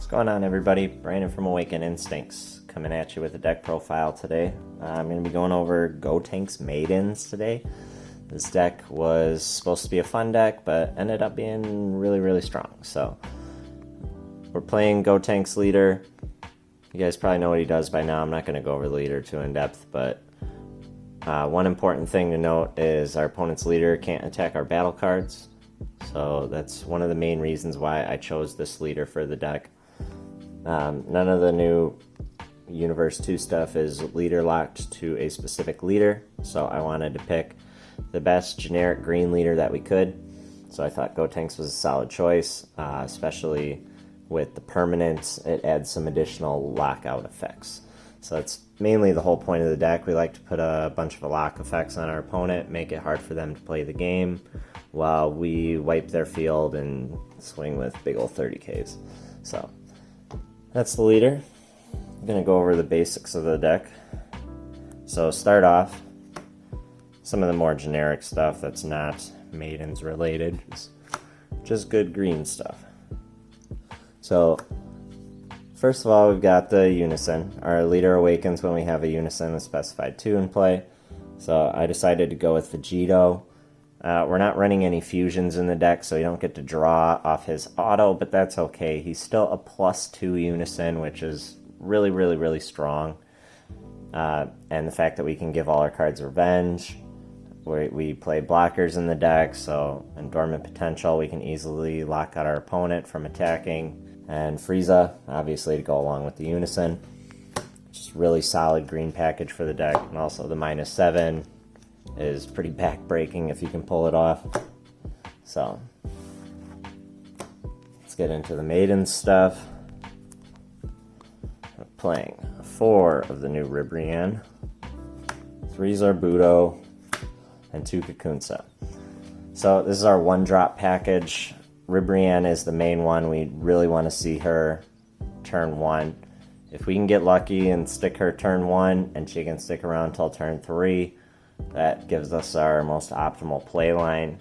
What's going on, everybody? Brandon from Awaken Instincts coming at you with a deck profile today. I'm going to be going over Gotenks Maidens today. This deck was supposed to be a fun deck, but ended up being really strong. So we're playing Gotenks leader. You guys probably know what he does by now. I'm not going to go over the leader too in depth, but one important thing to note is our opponent's leader can't attack our battle cards. So that's one of the main reasons why I chose this leader for the deck. None of the new Universe 2 stuff is leader locked to a specific leader, so I wanted to pick the best generic green leader that we could. So I thought Gotenks was a solid choice, especially with the permanents. It adds some additional lockout effects. So that's mainly the whole point of the deck. We like to put a bunch of lock effects on our opponent, make it hard for them to play the game, while we wipe their field and swing with big ol' 30Ks. So that's the leader. I'm going to go over the basics of the deck. So start off, some of the more generic stuff that's not Maidens related, just good green stuff. So first of all, we've got the Unison. Our leader awakens when we have a Unison with specified 2 in play. So I decided to go with Vegito. We're not running any fusions in the deck, so you don't get to draw off his auto, but that's okay. He's still a +2 Unison, which is really strong. And the fact that we can give all our cards revenge. We play blockers in the deck, so in Dormant Potential, we can easily lock out our opponent from attacking. And Frieza, obviously, to go along with the Unison. Just really solid green package for the deck. And also the -7 is pretty back-breaking if you can pull it off. So let's get into the Maiden stuff. We're playing 4 of the new Ribrianne, 3 Zarbuto, and 2 Kakunsa. So this is our 1-drop package. Ribrianne is the main one. We really want to see her turn 1. If we can get lucky and stick her turn 1 and she can stick around till turn 3, that gives us our most optimal play line.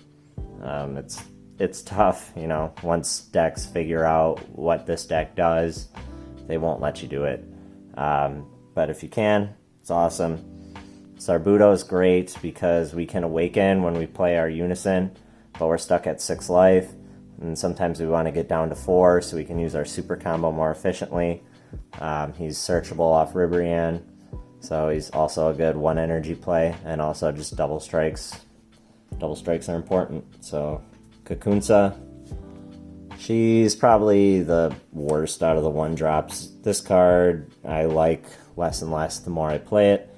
It's tough, you know, once decks figure out what this deck does, they won't let you do it. But if you can, it's awesome. Zarbuto is great because we can awaken when we play our Unison, but we're stuck at 6 life, and sometimes we want to get down to 4 so we can use our super combo more efficiently. He's searchable off Ribrianne, so he's also a good 1 energy play, and also just double strikes. Double strikes are important. So Kakunsa, she's probably the worst out of the 1-drops. This card I like less and less the more I play it.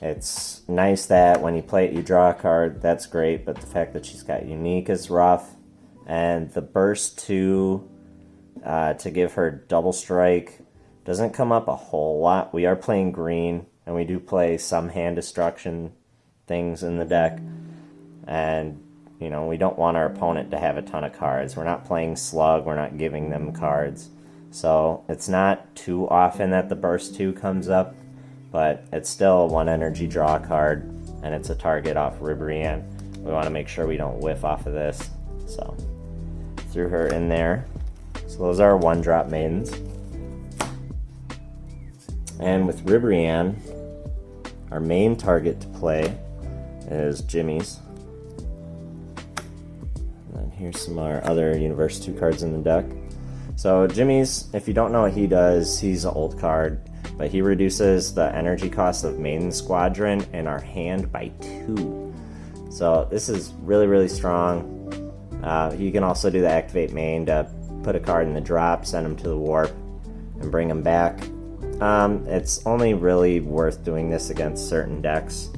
It's nice that when you play it you draw a card, that's great, but the fact that she's got unique is rough. And the burst 2 to give her double strike doesn't come up a whole lot. We are playing green, and we do play some hand destruction things in the deck. And, you know, we don't want our opponent to have a ton of cards. We're not playing slug, we're not giving them cards. So it's not too often that the burst 2 comes up, but it's still a 1 energy draw card, and it's a target off Ribrianne. We want to make sure we don't whiff off of this. So threw her in there. So those are our 1-drop Maidens. And with Ribrianne, our main target to play is Jimmy's. And then here's some of our other Universe 2 cards in the deck. So Jimmy's, if you don't know what he does, he's an old card, but he reduces the energy cost of Maiden Squadron in our hand by 2. So this is really strong. You can also do the Activate Main to put a card in the drop, send him to the warp, and bring him back. It's only really worth doing this against certain decks.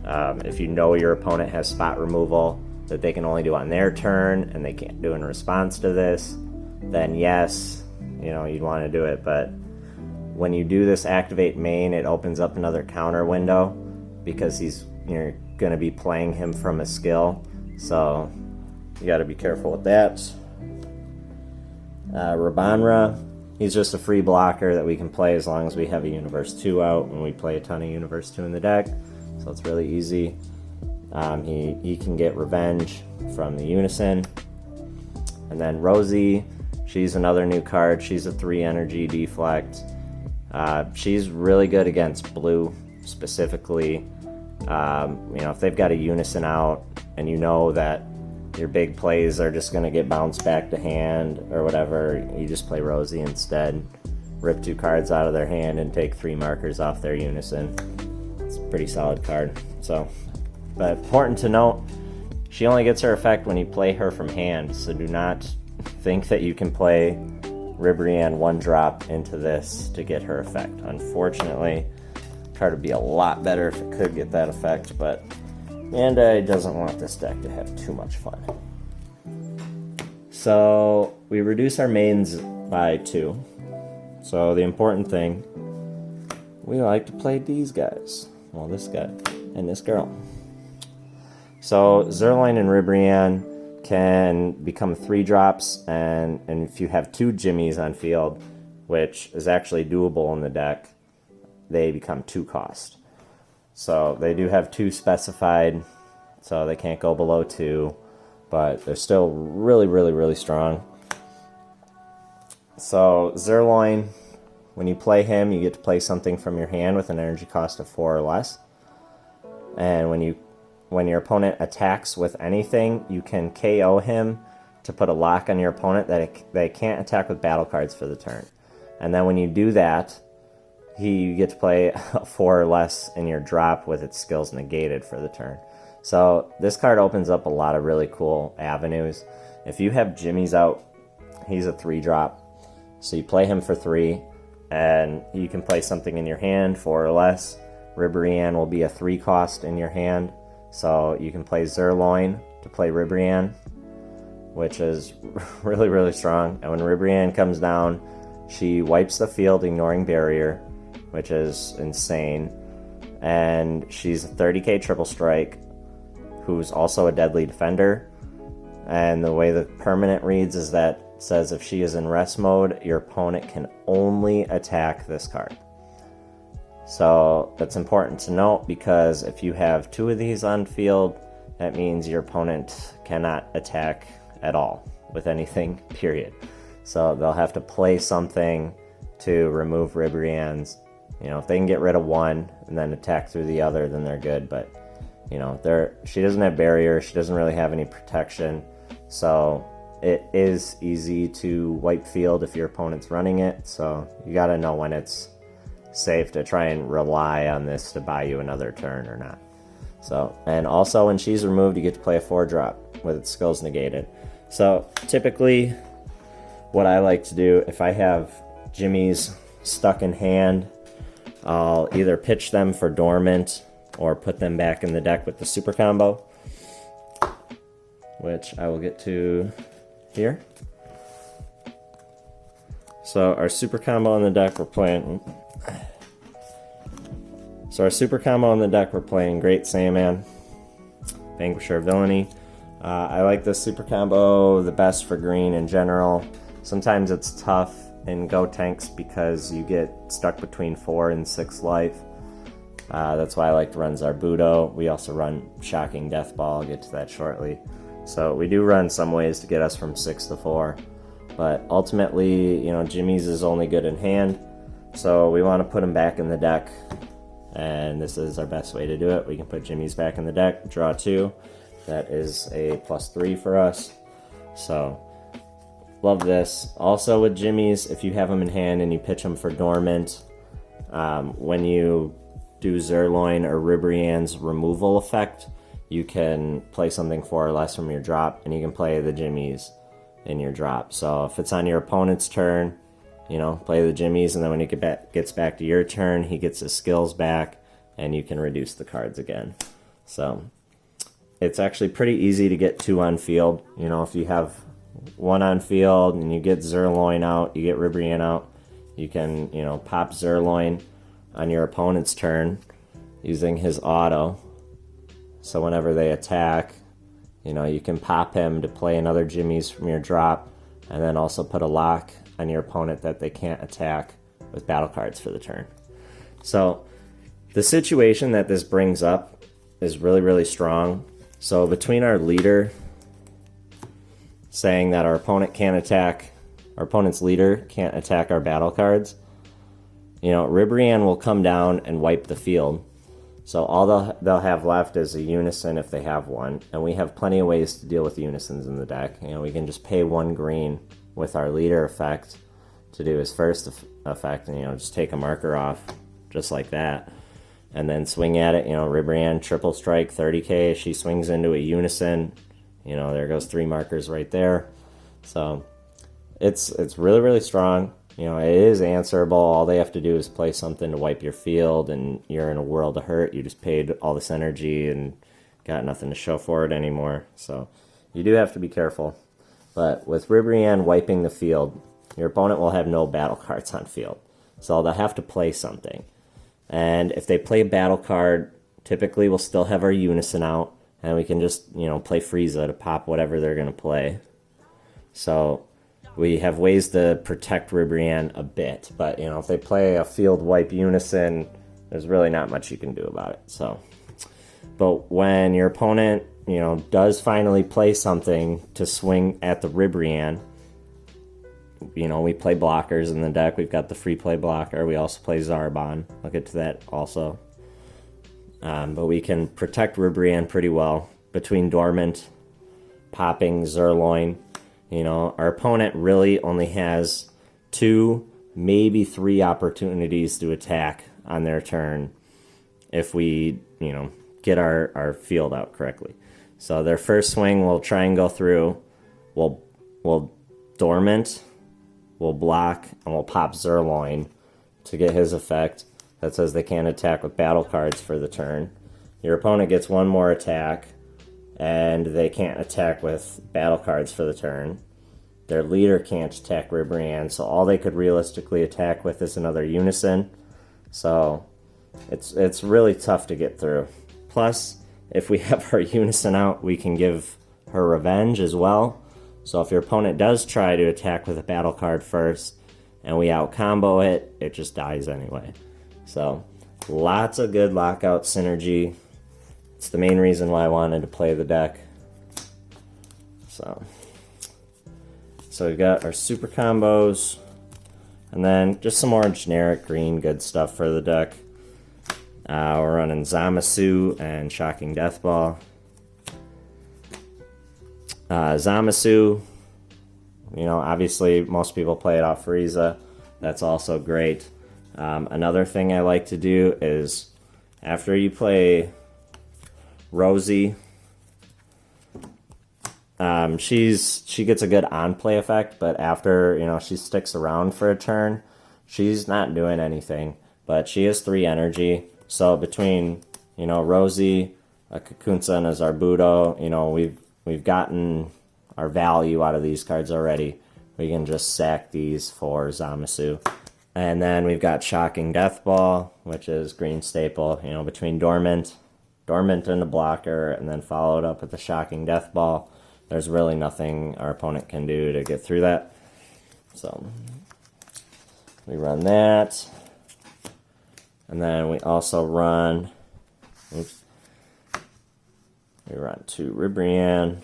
If you know your opponent has spot removal that they can only do on their turn and they can't do in response to this, then yes, you know, you'd want to do it. But when you do this Activate Main, it opens up another counter window because you're going to be playing him from a skill. So you got to be careful with that. Rabanra, he's just a free blocker that we can play as long as we have a Universe 2 out, and we play a ton of Universe 2 in the deck, so it's really easy. He can get revenge from the Unison. And then Rosie, She's another new card. She's a 3 energy deflect. She's really good against blue specifically. If they've got a Unison out and you know that your big plays are just going to get bounced back to hand or whatever, you just play Rosie instead. Rip 2 cards out of their hand and take 3 markers off their Unison. It's a pretty solid card. So, but important to note, she only gets her effect when you play her from hand, so do not think that you can play Ribrianne 1-drop into this to get her effect. Unfortunately, the card would be a lot better if it could get that effect, but Amanda doesn't want this deck to have too much fun. So we reduce our mains by 2. So the important thing, we like to play these guys. Well, this guy and this girl. So Zerline and Ribrianne can become 3-drops, and if you have 2 Jimmies on field, which is actually doable in the deck, they become 2 cost. So they do have 2 specified, so they can't go below 2, but they're still really, really, really strong. So Zerloin, when you play him, you get to play something from your hand with an energy cost of 4 or less. And when your opponent attacks with anything, you can KO him to put a lock on your opponent that they can't attack with battle cards for the turn. And then when you do that, you get to play 4 or less in your drop with its skills negated for the turn. So this card opens up a lot of really cool avenues. If you have Jimmy's out, he's a 3-drop. So you play him for 3, and you can play something in your hand, 4 or less. Ribrianne will be a 3 cost in your hand. So you can play Zerloin to play Ribrianne, which is really, really strong. And when Ribrianne comes down, she wipes the field, ignoring barrier, which is insane. And she's a 30k triple strike, who's also a deadly defender. And the way the permanent reads is that it says if she is in rest mode, your opponent can only attack this card. So that's important to note, because if you have 2 of these on field, that means your opponent cannot attack at all with anything, period. So they'll have to play something to remove Ribrianne's. If they can get rid of 1 and then attack through the other, then they're good. But, she doesn't have barrier. She doesn't really have any protection. So it is easy to wipe field if your opponent's running it. So you got to know when it's safe to try and rely on this to buy you another turn or not. So, and also when she's removed, you get to play a 4-drop with its skills negated. So typically what I like to do, if I have Jimmy's stuck in hand, I'll either pitch them for dormant or put them back in the deck with the super combo, which I will get to here. So our super combo in the deck, we're playing Great Saiyaman, Vanquisher of Villainy. I like this super combo the best for green in general. Sometimes it's tough in Gotenks because you get stuck between 4 and 6 life. That's why I like to run Zarbuto. We also run Shocking Death Ball. I'll get to that shortly. So we do run some ways to get us from 6 to 4. But ultimately, Jimmy's is only good in hand. So we want to put him back in the deck. And this is our best way to do it. We can put Jimmy's back in the deck, draw 2. That is a +3 for us. So love this. Also with Jimmy's, if you have them in hand and you pitch them for dormant, when you do Zerloin or Ribrianne's removal effect, you can play something 4 or less from your drop, and you can play the Jimmy's in your drop. So if it's on your opponent's turn, play the Jimmy's, and then when he gets back to your turn, he gets his skills back, and you can reduce the cards again. So it's actually pretty easy to get 2 on field. If you have 1 on field and you get Zerloin out, you get Ribrianne out, you can, pop Zerloin on your opponent's turn using his auto. So whenever they attack, you can pop him to play another Jimmy's from your drop, and then also put a lock on your opponent that they can't attack with battle cards for the turn. So the situation that this brings up is really, really strong. So between our leader saying that our opponent can't attack our opponent's leader can't attack our battle cards, Ribrianne will come down and wipe the field. So all they'll have left is a Unison if they have one, and we have plenty of ways to deal with Unisons in the deck. We can just pay 1 green with our leader effect to do his first effect, and just take a marker off, just like that, and then swing at it. Ribrianne, triple strike, 30k. She swings into a Unison. There goes 3 markers right there. So it's really, really strong. It is answerable. All they have to do is play something to wipe your field, and you're in a world of hurt. You just paid all this energy and got nothing to show for it anymore. So you do have to be careful. But with Ribrianne wiping the field, your opponent will have no battle cards on field. So they'll have to play something. And if they play a battle card, typically we'll still have our Unison out, and we can just, play Frieza to pop whatever they're going to play. So we have ways to protect Ribrianne a bit, but if they play a field wipe Unison, there's really not much you can do about it. So, but when your opponent, does finally play something to swing at the Ribrianne, we play blockers in the deck. We've got the free play blocker. We also play Zarbon. I'll get to that also. But we can protect Ribrianne pretty well between Dormant, popping, Zerloin. Our opponent really only has 2, maybe 3 opportunities to attack on their turn if we, get our field out correctly. So their first swing, we'll try and go through. We'll Dormant, we'll block, and we'll pop Zerloin to get his effect. That says they can't attack with battle cards for the turn. Your opponent gets 1 more attack, and they can't attack with battle cards for the turn. Their leader can't attack Ribrianne, so all they could realistically attack with is another Unison. So it's really tough to get through. Plus, if we have our Unison out, we can give her revenge as well. So if your opponent does try to attack with a battle card first, and we out combo it, it just dies anyway. So lots of good lockout synergy. It's the main reason why I wanted to play the deck. So we've got our super combos, and then just some more generic green good stuff for the deck. We're running Zamasu and Shocking Deathball. Zamasu, obviously most people play it off Frieza. That's also great. Another thing I like to do is after you play Rosie, she gets a good on-play effect, but after, she sticks around for a turn, she's not doing anything, but she has 3 energy. So between, Rosie, a Kakunsa, and a Zarbuto, we've gotten our value out of these cards already. We can just sack these for Zamasu. And then we've got Shocking Deathball, which is green staple, between Dormant and a blocker, and then followed up with the Shocking Deathball. There's really nothing our opponent can do to get through that. So we run that. And then we also run, we run 2 Ribrianne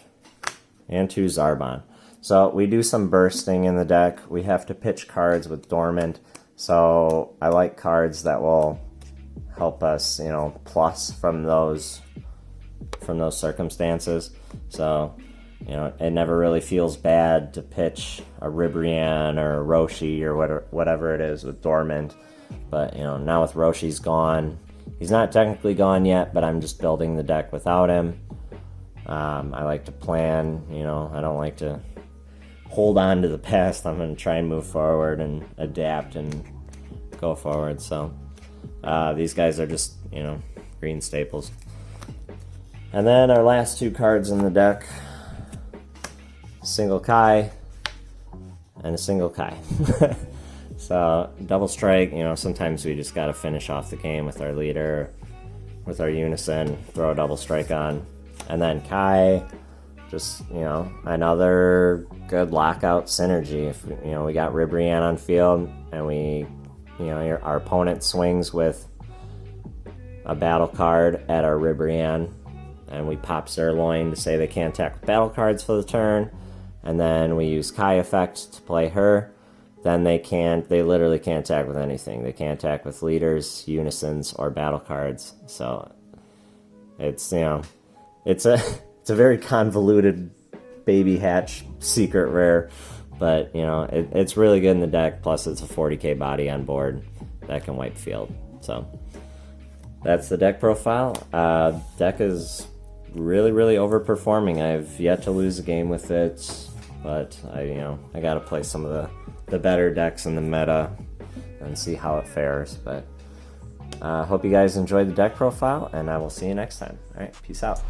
and 2 Zarbon. So we do some bursting in the deck. We have to pitch cards with Dormant. So I like cards that will help us, plus from those circumstances. So, it never really feels bad to pitch a Ribrianne or a Roshi or whatever it is with Dormant. But, now with Roshi's gone, he's not technically gone yet, but I'm just building the deck without him. I like to plan, I don't like to hold on to the past. I'm going to try and move forward and adapt and go forward. So these guys are just, green staples. And then our last 2 cards in the deck, single Kai and a single Kai. So double strike, sometimes we just got to finish off the game with our leader, with our Unison, throw a double strike on. And then Kai, just, another good lockout synergy. If, we got Ribrianne on field and we, our opponent swings with a battle card at our Ribrianne and we pop Zerloin to say they can't attack with battle cards for the turn. and then we use Kai Effect to play her, then they literally can't attack with anything. They can't attack with leaders, unisons, or battle cards. So it's, it's a very convoluted baby hatch secret rare, but it's really good in the deck. Plus it's a 40k body on board that can wipe field. So that's the deck profile. Deck is really, really overperforming. I've yet to lose a game with it, but I gotta play some of the better decks in the meta and see how it fares. But hope you guys enjoyed the deck profile, and I will see you next time. All right, peace out.